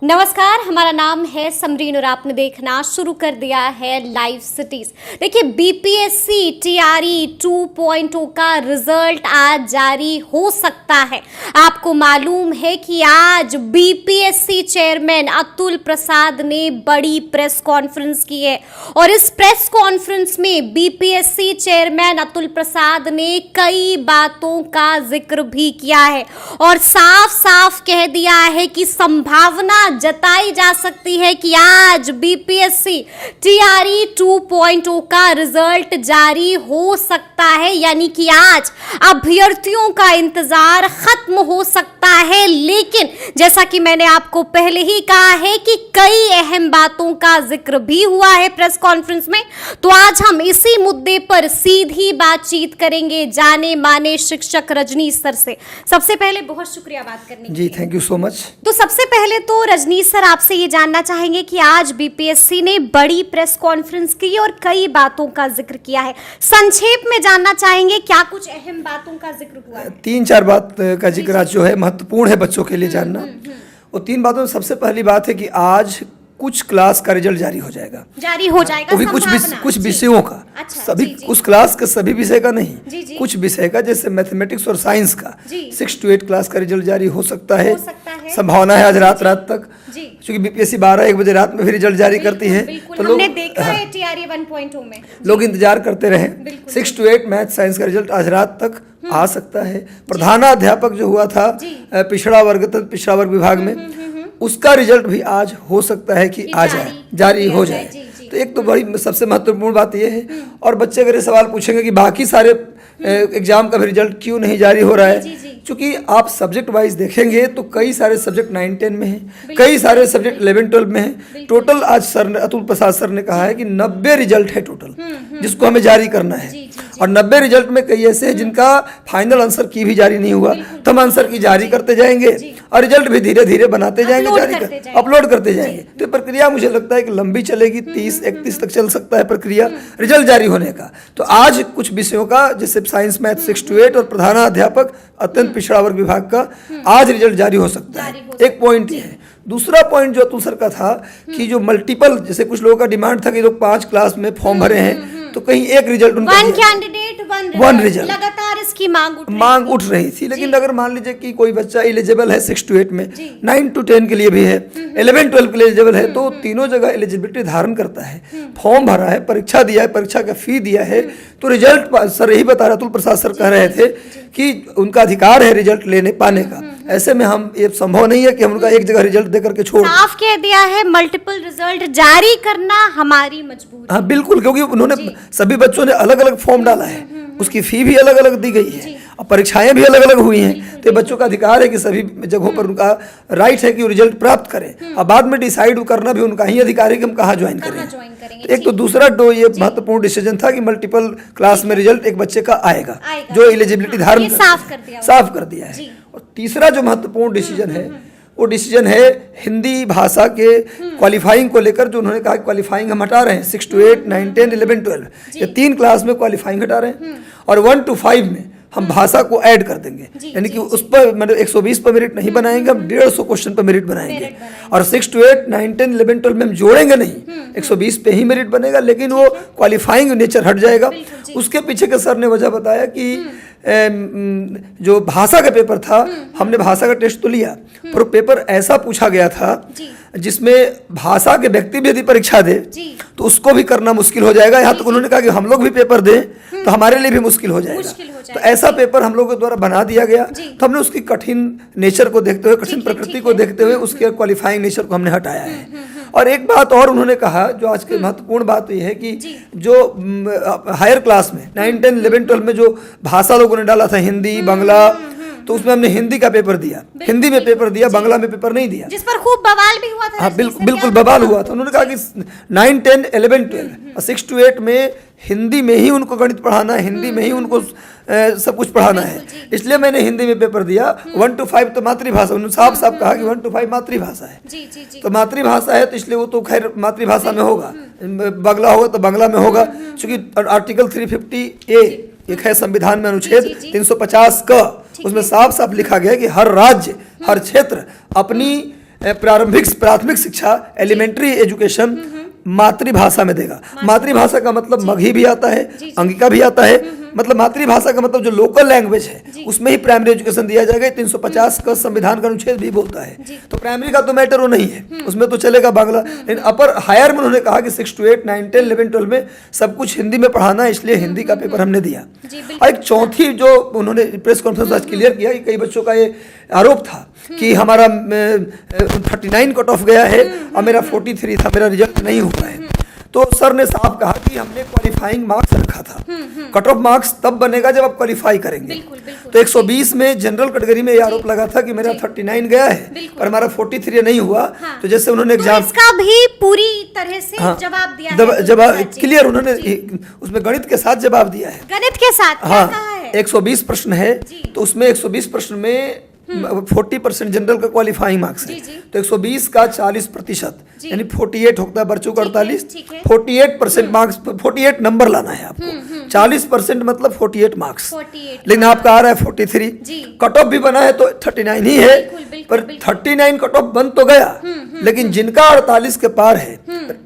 नमस्कार, हमारा नाम है समरीन और आपने देखना शुरू कर दिया है लाइव सिटीज। देखिए, बीपीएससी टीआरई 2.0 का रिजल्ट आज जारी हो सकता है। आपको मालूम है कि आज बीपीएससी चेयरमैन अतुल प्रसाद ने बड़ी प्रेस कॉन्फ्रेंस की है और इस प्रेस कॉन्फ्रेंस में बीपीएससी चेयरमैन अतुल प्रसाद ने कई बातों का जिक्र भी किया है और साफ साफ कह दिया है कि संभावना जताई जा सकती है कि आज बीपीएससी टीआरई 2.0 का रिजल्ट जारी हो सकता है, यानी कि आज अभ्यर्थियों का इंतजार खत्म हो सकता है। लेकिन जैसा कि मैंने आपको पहले ही कहा है कि कई अहम बातों का जिक्र भी हुआ है प्रेस कॉन्फ्रेंस में, तो आज हम इसी मुद्दे पर सीधी बातचीत करेंगे जाने माने शिक्षक रजनीश सर से। सबसे पहले बहुत शुक्रिया बात करने के लिए। जी, थैंक यू सो मच। तो सबसे पहले तो रजनीश सर, आपसे ये जानना चाहेंगे कि आज बीपीएससी ने बड़ी प्रेस कॉन्फ्रेंस की और कई बातों का जिक्र किया है। संक्षेप में जानना चाहेंगे क्या कुछ अहम बातों का जिक्र हुआ है? 3-4 बात का जिक्र आज जो है महत्वपूर्ण है बच्चों के लिए जानना। वो 3 बातों में सबसे पहली बात है कि आज कुछ क्लास का रिजल्ट जारी हो जाएगा। वो भी कुछ विषयों का। अच्छा, सभी जी, जी। उस क्लास के सभी विषय का नहीं, जी, जी। कुछ विषय का, जैसे मैथमेटिक्स और साइंस का जी। 6 to 8 क्लास का रिजल्ट जारी हो सकता है। संभावना है आज रात तक, जी। क्योंकि बीपीएससी 12-1 बजे रात में भी रिजल्ट जारी करती है, तो हमने देखा है टीआरई 1.0 में लोग इंतजार करते रहे। 6 to 8 मैथ साइंस का रिजल्ट आज रात तक आ सकता है। प्रधानाध्यापक जो हुआ था पिछड़ा वर्ग विभाग में, उसका रिजल्ट भी आज हो सकता है कि आ जाए, जारी हो जाए। तो एक तो बड़ी सबसे महत्वपूर्ण बात यह है। और बच्चे अगर ये सवाल पूछेंगे कि बाकी सारे एग्जाम का भी रिजल्ट क्यों नहीं जारी हो रहा है, क्योंकि आप सब्जेक्ट वाइज देखेंगे तो कई सारे सब्जेक्ट 9-10 में हैं, कई सारे सब्जेक्ट 11-12 में हैं। टोटल आज सर अतुल प्रसाद सर ने कहा है कि 90 रिजल्ट है टोटल, जिसको हमें जारी करना है। और 90 रिजल्ट में कई ऐसे हैं जिनका फाइनल आंसर की भी जारी नहीं हुआ, तो हम आंसर की जारी करते जाएंगे और रिजल्ट भी धीरे धीरे बनाते जाएंगे, अपलोड करते जाएंगे। तो प्रक्रिया मुझे लगता है कि लंबी चलेगी, 30-31 तक चल सकता है प्रक्रिया रिजल्ट जारी होने का। तो आज कुछ विषयों का, जैसे साइंस मैथ 6 to 8 और प्रधानाध्यापक अत्यंत पिछड़ा वर्ग विभाग का आज रिजल्ट जारी हो सकता है। एक पॉइंट ये है। दूसरा पॉइंट जो अतुल सर का था कि जो मल्टीपल, जैसे कुछ लोगों का डिमांड था कि लोग 5 क्लास में फॉर्म भरे हैं तो कहीं एक रिजल्ट उनका वन रिजल्ट, लगातार इसकी मांग उठ रही थी। लेकिन अगर मान लीजिए कि कोई बच्चा एलिजिबल है 6 to 8 में, 9 to 10 के लिए भी है, 11-12 के लिए एलिजिबल है, तो तीनों जगह एलिजिबिलिटी धारण करता है, फॉर्म भरा है, परीक्षा दिया है, परीक्षा का फी दिया है, तो रिजल्ट सर यही बता रहे, अतुल प्रसाद सर कह रहे थे कि उनका अधिकार है रिजल्ट लेने पाने का। ऐसे में हम, ये संभव नहीं है कि हम उनका एक जगह रिजल्ट देकर के छोड़। साफ कह दिया है मल्टीपल रिजल्ट जारी करना हमारी मजबूरी। हाँ बिल्कुल, क्योंकि उन्होंने सभी बच्चों ने अलग अलग फॉर्म डाला है, उसकी फी भी अलग अलग दी गई है और परीक्षाएं भी अलग अलग हुई हैं। तो बच्चों का अधिकार है कि सभी जगहों पर उनका राइट है कि वो रिजल्ट प्राप्त करें और बाद में डिसाइड करना भी उनका ही अधिकार है कि हम कहाँ ज्वाइन करें। एक तो दूसरा ये महत्वपूर्ण डिसीजन था कि मल्टीपल क्लास में रिजल्ट एक बच्चे का आएगा जो एलिजिबिलिटी धारण साफ कर दिया है। और तीसरा जो महत्वपूर्ण डिसीजन है वो डिसीजन है हिंदी भाषा के क्वालिफाइंग को लेकर, जो उन्होंने कहा क्वालिफाइंग हम हटा रहे हैं 6 to 8, 9, 10, 11, 12 ये 3 क्लास में क्वालिफाइंग हटा रहे हैं और 1 to 5 में हम भाषा को ऐड कर देंगे, यानी कि उस पर मतलब 120 पर मेरिट नहीं बनाएंगे, हम 150 क्वेश्चन पर मेरिट बनाएंगे। और 6 to 8, 9, 10, 11, 12 में हम जोड़ेंगे नहीं, 120 पे ही मेरिट बनेगा, लेकिन वो क्वालिफाइंग नेचर हट जाएगा। उसके पीछे के सर ने वजह बताया कि जो भाषा का पेपर था, हमने भाषा का टेस्ट तो लिया पर पेपर ऐसा पूछा गया था जिसमें भाषा के व्यक्ति भी यदि परीक्षा दे तो उसको भी करना मुश्किल हो जाएगा। यहाँ तक उन्होंने कहा कि हम लोग भी पेपर दें तो हमारे लिए भी मुश्किल हो जाएगा। तो ऐसा पेपर हम लोगों के द्वारा बना दिया गया। तो हमने उसकी कठिन नेचर को देखते हुए, कठिन प्रकृति को देखते हुए उसके क्वालिफाइंग नेचर को हमने हटाया है। और एक बात और उन्होंने कहा, जो आज की महत्वपूर्ण बात यह है कि जो हायर क्लास में 9, 10, 11, 12 में जो भाषा लोगों ने डाला था, हिंदी, बांग्ला, तो उसमें हमने हिंदी का पेपर दिया, हिंदी में पेपर दिया, बांग्ला में पेपर नहीं दिया, जिस पर खूब बवाल भी हुआ था। हाँ बिल्कुल बवाल हुआ था। उन्होंने कहा कि 9, 10, 11, 12 और 6 to 8 में हिंदी में ही उनको गणित पढ़ाना है, हिंदी में ही उनको सब कुछ पढ़ाना है, इसलिए मैंने हिंदी में पेपर दिया। 1 to 5 तो मातृभाषा, उन्होंने साफ साफ कहा कि 1 to 5 मातृभाषा है। तो मातृभाषा है तो इसलिए वो तो खैर मातृभाषा में होगा, बांग्ला होगा तो बांग्ला में होगा, क्योंकि आर्टिकल 350A एक है संविधान में अनुच्छेद 350 का, उसमें साफ साफ लिखा गया है कि हर राज्य, हर क्षेत्र अपनी प्राथमिक शिक्षा एलिमेंट्री एजुकेशन मातृभाषा में देगा। मातृभाषा का मतलब मगही भी आता है, अंगिका भी आता है, मतलब मातृभाषा का मतलब जो लोकल लैंग्वेज है उसमें ही प्राइमरी एजुकेशन दिया जाएगा। 350 का संविधान का अनुच्छेद भी बोलता है। तो प्राइमरी का तो मैटर वो नहीं है, उसमें तो चलेगा बांग्ला। लेकिन अपर हायर में उन्होंने कहा कि 6 to 8, 9, 10, 11, 12 में सब कुछ हिंदी में पढ़ाना है, इसलिए हिंदी का पेपर हमने दिया। और एक चौथी जो उन्होंने प्रेस कॉन्फ्रेंस आज क्लियर किया कि कई बच्चों का ये आरोप था कि हमारा 39 कट ऑफ गया है और मेरा 43 था, मेरा रिजल्ट नहीं हुआ है। तो सर ने साफ कहा कि हमने क्वालिफाइंग मार्क्स रखा था। कट ऑफ मार्क्स तब बनेगा जब आप क्वालिफाई करेंगे। तो 120 में जनरल कैटेगरी में ये आरोप लगा था कि मेरा 39 गया है पर हमारा 43 नहीं हुआ। तो जैसे उन्होंने एग्जाम इसका भी पूरी तरह से जवाब दिया है। जवाब क्लियर उन्होंने उसमें गणित के साथ जवाब दिया है। गणित के साथ क्या कहा है? 120 प्रश्न है तो उसमें 120 प्रश्न में 40% जनरल का क्वालिफाइंग मार्क्स है। तो 120 का 40% यानी 48 होता है, बच्चों का 48, 48% मार्क्स, 48 नंबर लाना है आपको। 40% मतलब 48 मार्क्स। लेकिन आपका आ रहा है 43। कट ऑफ भी बना है तो 39 ही है, पर 39 कट ऑफ बन तो गया, लेकिन जिनका 48 के पार है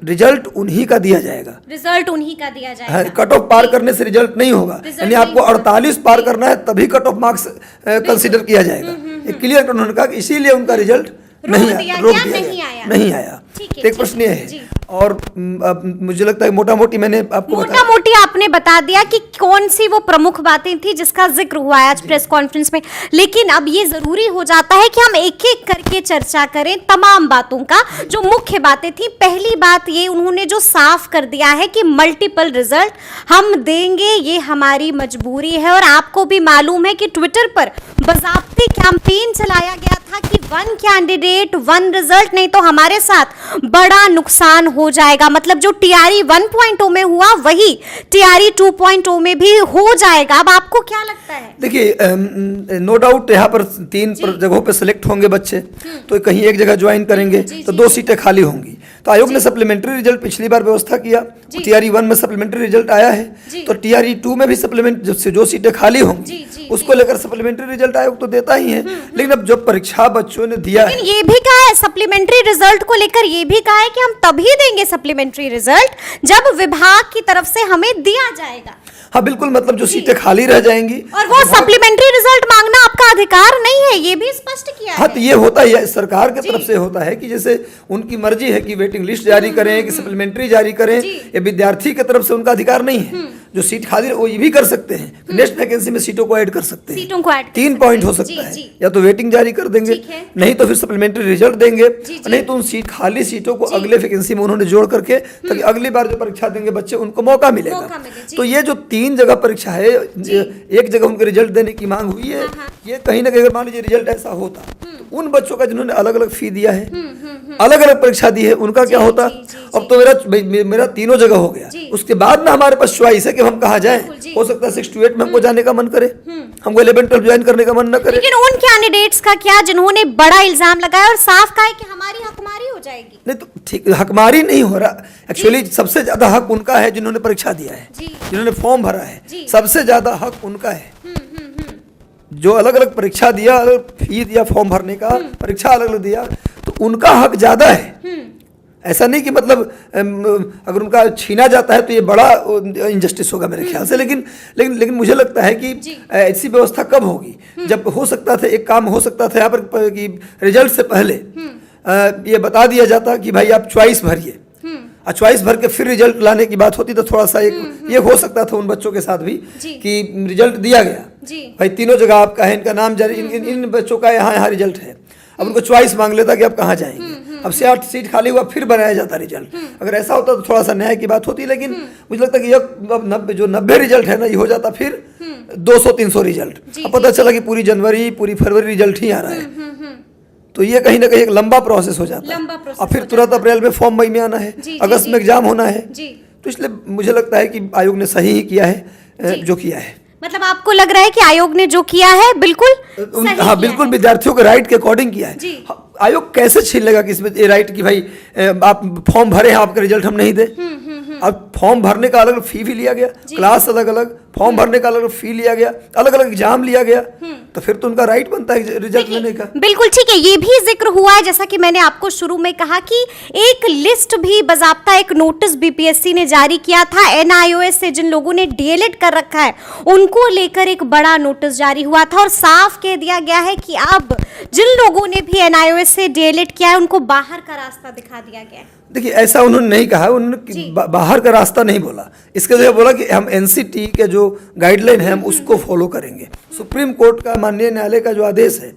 रिजल्ट उन्हीं का दिया जाएगा। रिजल्ट उन्हीं का दिया जाएगा। कट ऑफ पार करने से रिजल्ट नहीं होगा, यानी आपको 48 पार करना है तभी कट ऑफ मार्क्स कंसीडर किया जाएगा। क्लियर उन्होंने कहा कि इसीलिए उनका रिजल्ट नहीं आया। तो एक प्रश्न ये है। और मुझे लगता है मोटा मोटी मैंने आपको मोटा मोटी आपने बता दिया कि कौन सी वो प्रमुख बातें थी जिसका जिक्र हुआ है आज प्रेस कॉन्फ्रेंस में। लेकिन अब ये जरूरी हो जाता है कि हम एक एक करके चर्चा करें तमाम बातों का। जो मुख्य बातें थी, पहली बात ये उन्होंने जो साफ कर दिया है कि मल्टीपल रिजल्ट हम देंगे, ये हमारी मजबूरी है। और आपको भी मालूम है कि ट्विटर पर बाज़ाब्ते कैंपेन चलाया गया था कि 1 कैंडिडेट 1 रिजल्ट, नहीं तो हमारे साथ बड़ा नुकसान हो जाएगा। मतलब जो टीआरई 1.0 में हुआ वही टीआरई 2.0 में भी हो जाएगा। अब आपको क्या लगता है? देखिए, नो डाउट यहाँ पर 3 जगहों पे सिलेक्ट होंगे बच्चे, तो कहीं एक जगह ज्वाइन करेंगे तो 2 सीटें खाली होंगी। तो आयोग ने सप्लीमेंट्री रिजल्ट पिछली बार व्यवस्था किया, टीआरई 1 में सप्लीमेंट्री रिजल्ट आया है, तो टीआरई 2 में भी सप्लीमेंट जो सीटें खाली होंगी उसको लेकर सप्लीमेंट्री रिजल्ट आयोग तो देता ही है। लेकिन अब जो परीक्षा बच्चों ने दिया है, ये भी कहा है सप्लीमेंट्री रिजल्ट को लेकर, ये भी कहा है कि हम तभी देंगे सप्लीमेंट्री रिजल्ट जब विभाग की तरफ से हमें दिया जाएगा। हाँ बिल्कुल, मतलब जो सीटें खाली रह जाएंगी और वो सप्लीमेंट्री रिजल्ट मांगना आपका अधिकार नहीं है, ये भी स्पष्ट किया है। हाँ, तो ये होता ही है, सरकार की तरफ से होता है कि जैसे उनकी मर्जी है कि वेटिंग लिस्ट जारी करें कि सप्लीमेंट्री जारी करें, ये विद्यार्थी की तरफ से उनका अधिकार नहीं है। जो सीट खाली वो ये भी कर सकते हैं, नेक्स्ट वैकेंसी में सीटों को ऐड कर सकते हैं। 3 पॉइंट हो सकता है, या तो वेटिंग जारी कर देंगे, नहीं तो फिर सप्लीमेंट्री रिजल्ट देंगे, नहीं तो उन खाली सीटों को अगले वैकेंसी में उन्होंने जोड़ करके, ताकि अगली बार जो परीक्षा देंगे बच्चे उनको मौका मिलेगा। तो ये जो 3 जगह परीक्षा है, एक जगह उनके रिजल्ट देने की मांग हुई है। ये कहीं ना कहीं अगर मान लीजिए रिजल्ट ऐसा होता तो उन बच्चों का जिन्होंने अलग अलग फी दिया है, अलग अलग परीक्षा दी है, उनका क्या होता? अब तो मेरा 3 जगह हो गया, उसके बाद ना हमारे पास चॉइस है कि हम कहाँ जाएं। हो सकता है 6 to 8 में हमको जाने का मन करे, हमको 11, 12 ज्वाइन करने का मन न करे। लेकिन उन कैंडिडेट्स का क्या जिन्होंने बड़ा इल्जाम लगाया और साफ कहा है कि हमारी हकमारी हो जाएगी? नहीं तो ठीक, हकमारी नहीं हो रहा। एक्चुअली सबसे ज्यादा हक उनका है जिन्होंने परीक्षा दिया है, जिन्होंने फॉर्म भरा है, सबसे ज्यादा हक उनका है। जो अलग अलग परीक्षा दिया, अलग फी दिया फॉर्म भरने का, परीक्षा अलग अलग दिया, तो उनका हक ज्यादा है। ऐसा नहीं कि मतलब अगर उनका छीना जाता है तो ये बड़ा इनजस्टिस होगा मेरे ख्याल से। लेकिन मुझे लगता है कि ऐसी व्यवस्था कब होगी जब हो सकता था, एक काम हो सकता था यहाँ पर कि रिजल्ट से पहले ये बता दिया जाता कि भाई आप चॉइस भरिए, और चॉइस भर के फिर रिजल्ट लाने की बात होती तो थोड़ा सा एक ये हो सकता था उन बच्चों के साथ भी कि रिजल्ट दिया गया, भाई 3 जगह आपका है, इनका नाम जारी, इन बच्चों का यहाँ रिजल्ट है। अब उनको चॉइस मांग लेता कि आप कहाँ जाएंगे। अब से 8 सीट खाली हुआ फिर बनाया जाता रिजल्ट। अगर ऐसा होता तो थोड़ा सा न्याय की बात होती, लेकिन मुझे लगता है कि जो 90 रिजल्ट है ना, ये हो जाता फिर 200-300 रिजल्ट। अब पता चला कि पूरी जनवरी पूरी फरवरी रिजल्ट ही आ रहा है, तो ये कहीं ना कहीं एक लंबा प्रोसेस हो जाता है। और फिर तुरंत अप्रैल में फॉर्म मई में आना है, अगस्त में एग्जाम होना है। तो इसलिए मुझे लगता है कि आयोग ने सही ही किया है जो किया है। मतलब आपको लग रहा है कि आयोग ने जो किया है बिल्कुल हाँ बिल्कुल विद्यार्थियों के राइट के अकॉर्डिंग किया है। आयोग कैसे छीन लेगा कि इसमें ये राइट कि भाई आप फॉर्म भरे हैं, आपका रिजल्ट हम नहीं दे। अब फॉर्म भरने का अलग फी भी लिया गया, क्लास अलग अलग, फॉर्म भरने का अलग फी लिया गया, अलग अलग एग्जाम लिया गया, तो फिर तो उनका राइट बनता है रिजल्ट लेने का। बिल्कुल ठीक है, ये भी जिक्र हुआ है जैसा कि मैंने आपको शुरू में कहा कि एक लिस्ट भी बाकायदा एक नोटिस बीपीएससी ने जारी किया था एनआईओएस से, जिन लोगों ने डीएलएड कर रखा है उनको लेकर एक बड़ा नोटिस जारी हुआ था और साफ कह दिया गया है कि अब जिन लोगों ने भी एनआईओएस से डीएलएड किया है उनको बाहर का रास्ता दिखा दिया गया है। देखिए ऐसा उन्होंने नहीं कहा, उन्होंने बाहर का रास्ता नहीं बोला, इसके जगह बोला कि हम एनसीटी के जो गाइडलाइन है हम उसको फॉलो करेंगे। सुप्रीम कोर्ट का माननीय न्यायालय का जो आदेश है,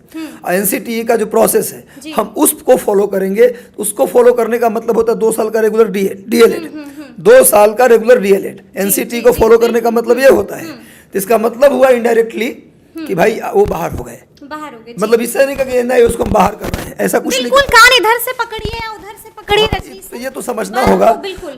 एनसीटी का जो प्रोसेस है हम उसको फॉलो करेंगे। उसको फॉलो करने का मतलब होता है 2 साल का रेगुलर डीएलएड, 2 साल का रेगुलर डीएलएड। एनसीटी को फॉलो करने का मतलब ये होता है, तो इसका मतलब हुआ इनडायरेक्टली कि भाई वो बाहर हो गए, मतलब इससे नहीं कहा नहीं उसको हम बाहर कर रहे हैं, ऐसा कुछ नहीं। बिल्कुल कान इधर से पकड़िए या उधर से पकड़िए, तो ये तो समझना होगा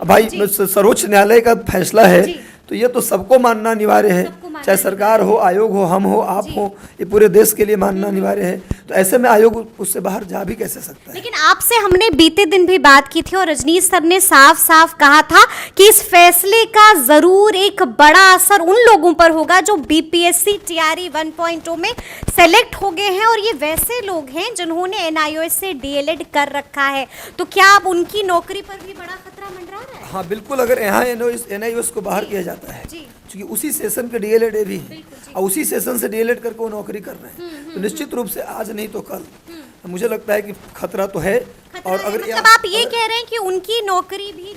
भाई, सर्वोच्च न्यायालय का फैसला है तो ये तो सबको मानना अनिवार्य है, चाहे सरकार हो, आयोग हो, हम हो, आप हो, ये पूरे देश के लिए मानना अनिवार्य है। तो ऐसे में आयोग उससे बाहर जा भी कैसे सकता है। लेकिन आपसे हमने बीते दिन भी बात की थी और रजनीश सर ने साफ साफ कहा था कि इस फैसले का जरूर एक बड़ा असर उन लोगों पर होगा जो बीपीएससी टीआरई 1.0 में सेलेक्ट हो गए हैं और ये वैसे लोग हैं जिन्होंने एनआईओएस से डीएलएड कर रखा है। तो क्या अब उनकी नौकरी पर भी बड़ा खतरा मंडरा रहा है? हाँ बिल्कुल, अगर यहाँ एनआईओएस को बाहर किया जाता है क्योंकि उसी सेशन के डीएलएड भी है और उसी सेशन से डीएलएड करके वो नौकरी कर रहे हैं, तो निश्चित रूप से आज नहीं तो कल मुझे लगता है कि खतरा तो है। और अगर मतलब आप ये कह रहे हैं कि उनकी नौकरी भी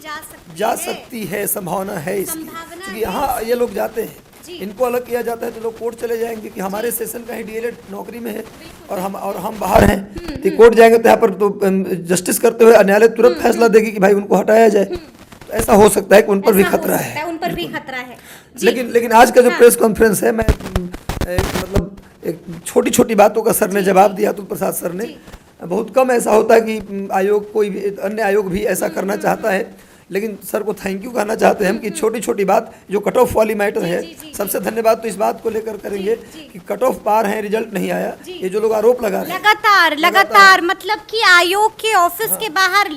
जा सकती है, संभावना है इसकी, क्योंकि यहाँ ये लोग जाते हैं, इनको अलग किया जाता है तो लोग कोर्ट चले जाएंगे कि हमारे सेशन का ही डीएलएड नौकरी में है और हम बाहर हैं, तो कोर्ट जाएंगे तो यहाँ पर तो जस्टिस करते हुए न्यायालय तुरंत फैसला देगी कि भाई उनको हटाया जाए। तो ऐसा हो सकता है कि उन पर भी खतरा है, उन पर भी खतरा है। लेकिन आज का जो प्रेस कॉन्फ्रेंस है, मैं मतलब एक छोटी छोटी बातों का सर ने जवाब दिया, अतुल प्रसाद सर ने। बहुत कम ऐसा होता है कि आयोग, कोई भी अन्य आयोग भी ऐसा करना चाहता है, लेकिन सर को थैंक यू कहना चाहते हैं हम कि छोटी छोटी बात जो कट ऑफ वाली मैटर है, सबसे धन्यवाद तो इस बात को लेकर करेंगे कि कट ऑफ पार है, रिजल्ट नहीं आया, ये जो लोग आरोप लगा रहे हैं लगातार मतलब कि आयोग के ऑफिस के बाहर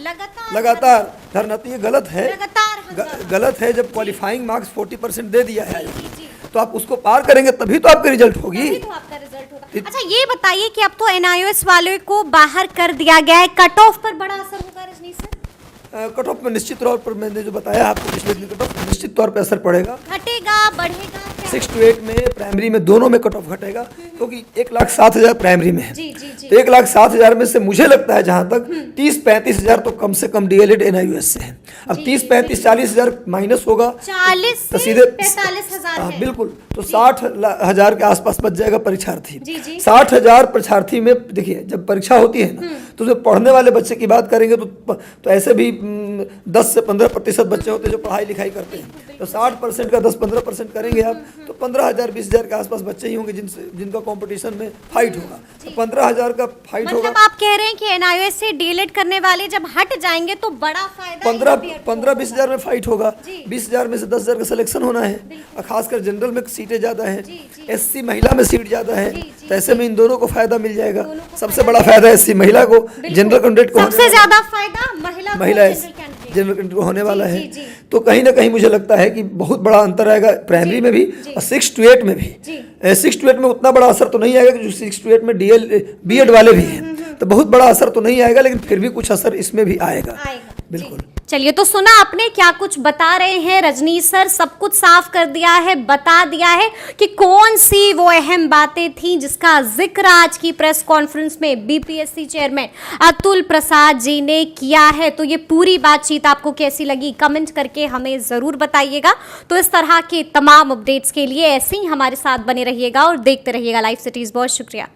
लगातार धरना, तो ये गलत है, गलत है। जब क्वालिफाइंग मार्क्स 40% दे दिया है तो आप उसको पार करेंगे तभी तो आपका रिजल्ट होगी। अच्छा ये बताइए कि अब तो एनआईओएस वाले को बाहर कर दिया गया है, कट ऑफ पर बड़ा असर होगा रजनीश सर? कट ऑफ में निश्चित तौर पर मैंने जो बताया आपको पिछले दिन, कट ऑफ निश्चित तौर पर असर पड़ेगा, घटेगा बढ़ेगा? 6 to 8 में प्राइमरी में दोनों में कट ऑफ घटेगा, क्योंकि 1,07,000 प्राइमरी में है, तो 1,07,000 में से मुझे लगता है जहां तक 30-35 हजार तो कम से कम डीएलएड एनआईओएस से है। अब 30-35-40 हजार माइनस होगा तो सीधे 45,000 हाँ बिल्कुल, तो 60,000 के आसपास बच जाएगा परीक्षार्थी। 60,000 परीक्षार्थी में देखिए जब परीक्षा होती है ना तो जो पढ़ने वाले बच्चे की बात करेंगे तो ऐसे भी 10 से 15% बच्चे होते हैं जो पढ़ाई लिखाई करते हैं, तो 60% का 10-15% करेंगे आप तो 15,000-20 हजार के आसपास बच्चे ही होंगे जिनका कंपटीशन में फाइट होगा, तो 15,000 का फाइट होगा। मतलब आप कह रहे हैं कि एनआईओएस से डीएलएड करने वाले जब हट जाएंगे तो बड़ा फायदा 15-20 हजार में फाइट होगा, 20 हजार में से 10 हजार का सिलेक्शन होना है, और खासकर जनरल में सीटें ज्यादा है, एससी महिला में सीट ज्यादा है, तो ऐसे में इन दोनों को फायदा मिल जाएगा। सबसे बड़ा फायदा एससी महिला को, जनरल कैंडिडेट को सबसे ज्यादा फायदा महिला जनरल कैंडिडेट को होने वाला है। तो कहीं ना कहीं मुझे लगता है कि बहुत बड़ा अंतर आएगा प्राइमरी में भी और 6 to 8 में भी। 6 to 8 में उतना बड़ा असर तो नहीं आएगा, जो 6 to 8 में बीएड वाले भी हैं, तो बहुत बड़ा असर तो नहीं आएगा, लेकिन फिर भी कुछ असर इसमें भी आएगा बिल्कुल। चलिए, तो सुना आपने क्या कुछ बता रहे हैं रजनीश सर, सब कुछ साफ कर दिया है, बता दिया है कि कौन सी वो अहम बातें थी जिसका जिक्र आज की प्रेस कॉन्फ्रेंस में बीपीएससी चेयरमैन अतुल प्रसाद जी ने किया है। तो ये पूरी बातचीत आपको कैसी लगी कमेंट करके हमें जरूर बताइएगा। तो इस तरह के तमाम अपडेट्स के लिए ऐसे ही हमारे साथ बने रहिएगा और देखते रहिएगा लाइव सिटीज। बहुत शुक्रिया।